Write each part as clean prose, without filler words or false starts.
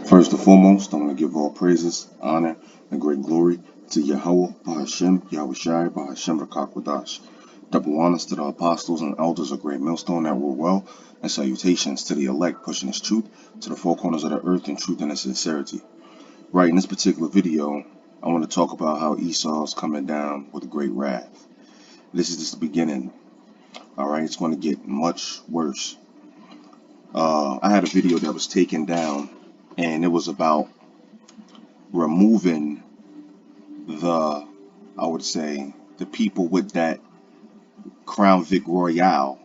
First and foremost, I want to give all praises, honor, and great glory to Yahweh, Bahashem, Yahweh Shai, Bahashem Rakakwadash. Double honors to the apostles and elders of Great Millstone that rule well, and salutations to the elect pushing this truth to the four corners of the earth in truth and in sincerity. Right, in this particular video, I want to talk about how Esau's coming down with great wrath. This is just the beginning. Alright, it's going to get much worse. I had a video that was taken down, and it was about removing I would say, the people with that Crown Vic Royale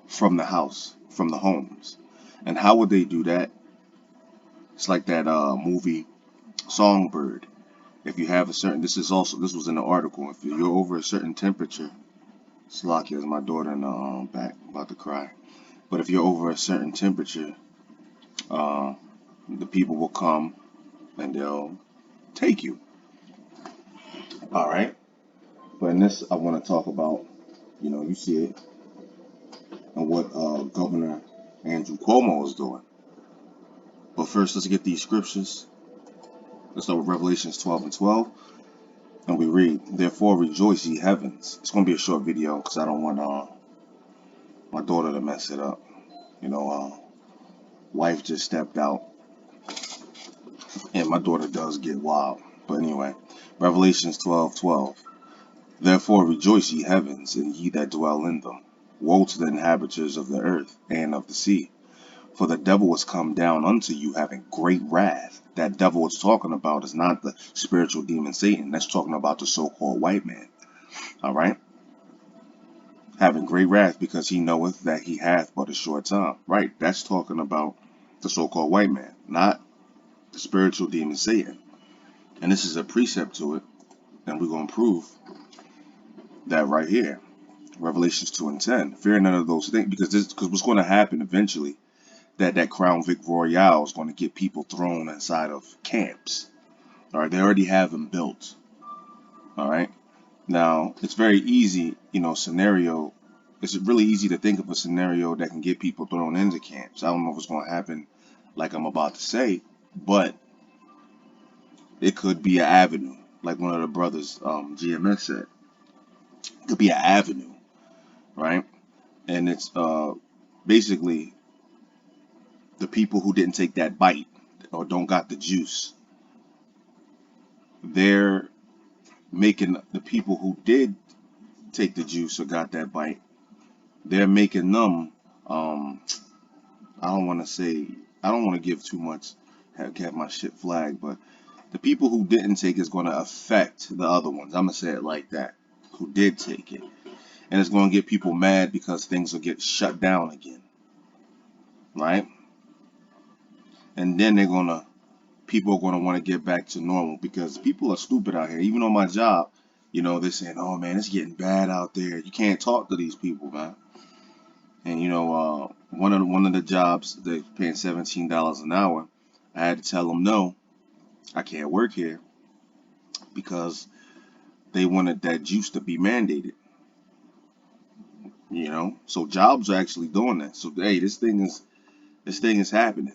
from the house, from the homes. And how would they do that? It's like that movie Songbird. If you have a certain, this was in the article. If you're over a certain temperature, Slocky is my daughter in the back about to cry. But if you're over a certain temperature, the people will come and they'll take you. All right. But in this, I want to talk about, you see it, and what Governor Andrew Cuomo is doing. But first, let's get these scriptures. Let's start with Revelations 12 and 12. And we read, "Therefore rejoice, ye heavens." It's going to be a short video because I don't want my daughter to mess it up. Wife just stepped out, and my daughter does get wild. But anyway, Revelations 12:12. "Therefore rejoice, ye heavens, and ye that dwell in them. Woe to the inhabitants of the earth and of the sea. For the devil is come down unto you having great wrath." That devil it's talking about is not the spiritual demon Satan. That's talking about the so-called white man. All right? "Having great wrath, because he knoweth that he hath but a short time." Right? That's talking about the so-called white man, not the spiritual demon Satan. And this is a precept to it. And we're going to prove that right here. Revelations 2 and 10. "Fear none of those things," because what's going to happen eventually, that Crown Vic Royale is going to get people thrown inside of camps. All right, they already have them built. All right, now it's very easy, scenario. It's really easy to think of a scenario that can get people thrown into camps. I don't know if it's going to happen like I'm about to say, but it could be an avenue, like one of the brothers, GMS said. It could be an avenue, right? And it's basically the people who didn't take that bite or don't got the juice. They're making the people who did take the juice or got that bite, they're making them, I don't want to give too much, have my shit flagged, but the people who didn't take is going to affect the other ones. I'm going to say it like that, who did take it. And it's going to get people mad because things will get shut down again, right? And then people are going to want to get back to normal, because people are stupid out here. Even on my job, they're saying, "Oh man, it's getting bad out there. You can't talk to these people, man." And one of the jobs, they're paying $17 an hour. I had to tell them, "No, I can't work here," because they wanted that juice to be mandated. So jobs are actually doing that. So hey, this thing is happening,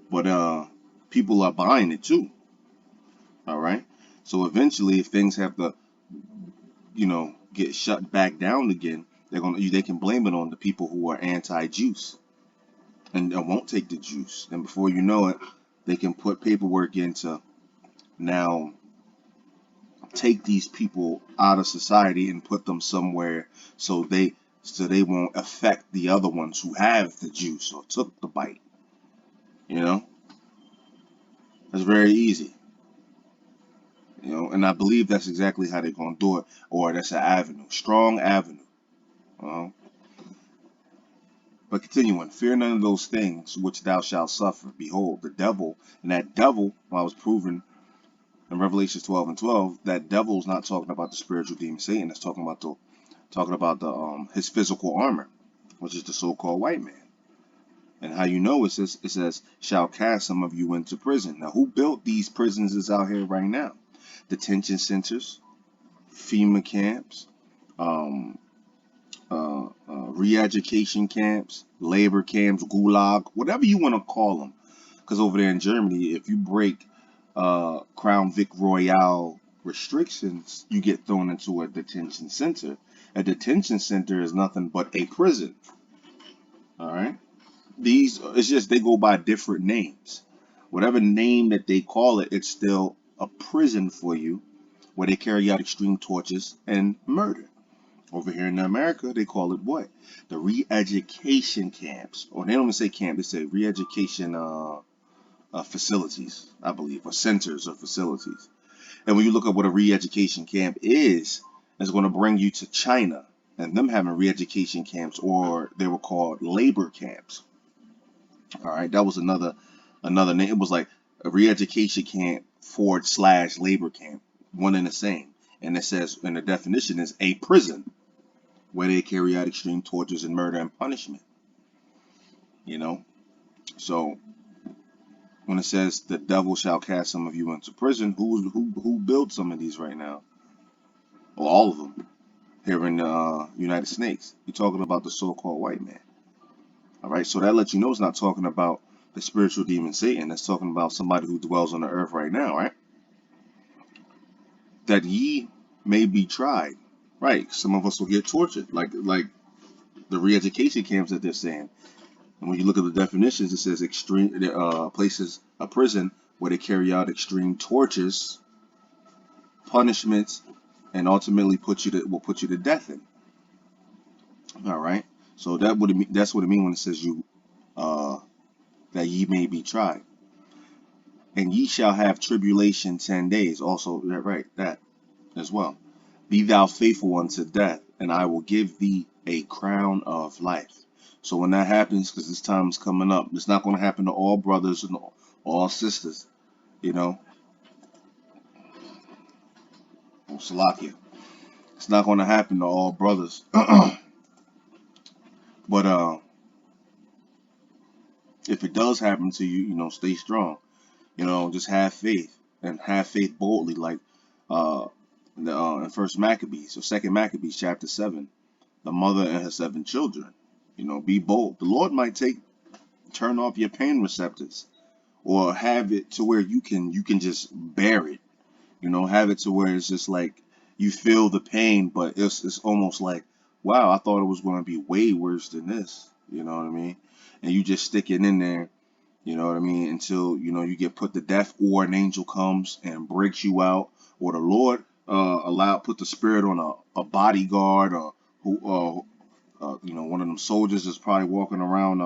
but people are buying it too. All right. So eventually, if things have to, get shut back down again, they can blame it on the people who are anti-juice and won't take the juice. And before you know it, they can put paperwork in to now take these people out of society and put them somewhere so they won't affect the other ones who have the juice or took the bite. That's very easy. And I believe that's exactly how they're going to do it, or that's an avenue, strong avenue. But continuing, "Fear none of those things which thou shalt suffer. Behold, the devil," and that devil, I was proven in Revelation 12 and 12, that devil is not talking about the spiritual demon Satan. It's talking about the his physical armor, which is the so-called white man. And how it says, "Shall cast some of you into prison." Now, who built these prisons is out here right now? Detention centers, FEMA camps, re-education camps, labor camps, gulag, whatever you want to call them. Because over there in Germany, if you break Crown Vic Royale restrictions, you get thrown into a detention center. A detention center is nothing but a prison. All right. These, it's just they go by different names. Whatever name that they call it, it's still a prison for you where they carry out extreme tortures and murder. Over here in America, they call it what? The re-education camps. Or they don't even say camp, they say re-education facilities, I believe, or centers or facilities. And when you look at what a re-education camp is, it's going to bring you to China and them having re-education camps, or they were called labor camps. All right, that was another name. It was like a re-education camp / labor camp, one and the same. And it says, and the definition is a prison where they carry out extreme tortures and murder and punishment. You know, so when it says the devil shall cast some of you into prison, who built some of these right now? Well, all of them here in the United States. You're talking about the so-called white man. All right, so that lets you know it's not talking about the spiritual demon Satan. It's talking about somebody who dwells on the earth right now, right? That ye may be tried. Right, some of us will get tortured, like the re-education camps that they're saying. And when you look at the definitions, it says extreme places, a prison where they carry out extreme tortures, punishments, and ultimately will put you to death in. All right, so that's what it means when it says you that ye may be tried, and ye shall have tribulation 10 days. Also, right, that as well. Be thou faithful unto death, and I will give thee a crown of life. So when that happens, because this time is coming up, it's not going to happen to all brothers and all sisters, you know. Salakia. It's not going to happen to all brothers. But if it does happen to you, you know, stay strong. You know, just have faith and have faith boldly, like in First Maccabees or Second Maccabees, chapter 7, the mother and her 7 children. You know, be bold. The Lord might turn off your pain receptors, or have it to where you can just bear it. You know, have it to where it's just like you feel the pain, but it's almost like, wow, I thought it was going to be way worse than this. You know what I mean? And you just stick it in there. You know what I mean? Until, you know, you get put to death, or an angel comes and breaks you out, or the Lord put the spirit on a bodyguard, or who you know, one of them soldiers is probably walking around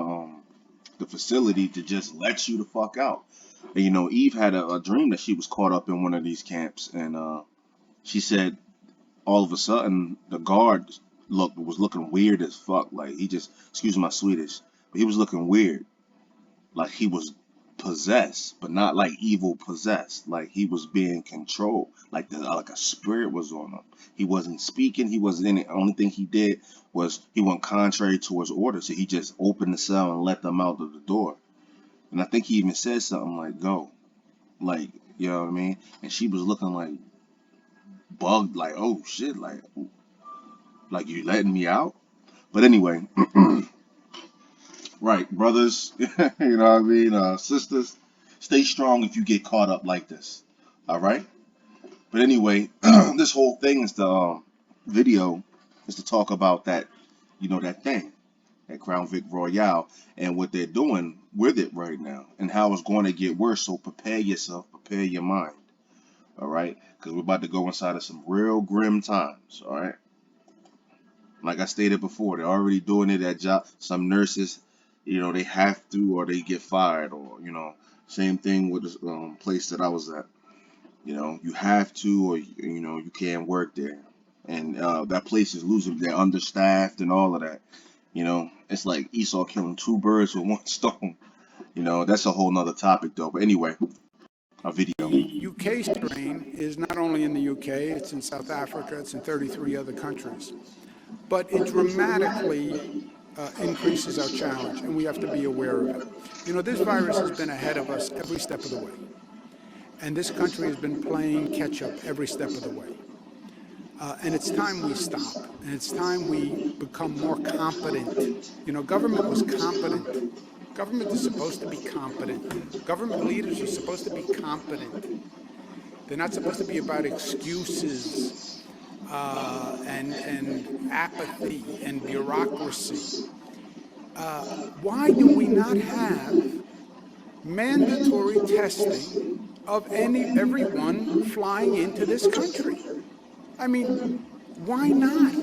the facility to just let you the fuck out. And you know, Eve had a dream that she was caught up in one of these camps, and she said all of a sudden the guard was looking weird as fuck. Like he just, excuse my Swedish, but he was looking weird, like he was possessed, but not like evil possessed. Like he was being controlled, like a spirit was on him. He wasn't speaking. He wasn't in it. The only thing he did was he went contrary to his orders. So he just opened the cell and let them out of the door. And I think he even said something like, "Go," like, you know what I mean. And she was looking like bugged, like, "Oh shit, like you letting me out?" But anyway, right, brothers, you know what I mean, sisters, stay strong if you get caught up like this. All right. But anyway, this whole thing is the video is to talk about that, you know, that thing, that Crown Vic Royale, and what they're doing with it right now, and how it's going to get worse. So prepare yourself, prepare your mind. All right, because we're about to go inside of some real grim times. All right. Like I stated before, they're already doing it at job. Some nurses, you know, they have to, or they get fired, or, you know, same thing with the place that I was at. You know, you have to, or, you know, you can't work there. And that place is losing. They're understaffed and all of that. You know, it's like Esau killing 2 birds with 1 stone. You know, that's a whole nother topic though. But anyway, a video. The UK strain is not only in the UK, it's in South Africa, it's in 33 other countries. But it dramatically increases our challenge, and we have to be aware of it. You know, this virus has been ahead of us every step of the way. And this country has been playing catch up every step of the way. And it's time we stop. And it's time we become more competent. You know, government was competent Government is supposed to be competent. Government leaders are supposed to be competent. They're not supposed to be about excuses and apathy and bureaucracy. Why do we not have mandatory testing of everyone flying into this country? I mean, why not?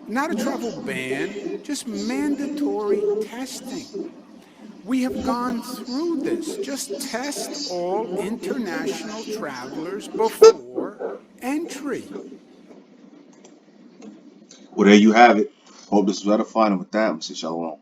Not a travel ban, just mandatory testing. We have gone through this. Just test all international travelers before entry. Well, there you have it. Hope this was edifying. And with that, Mr. Shalom.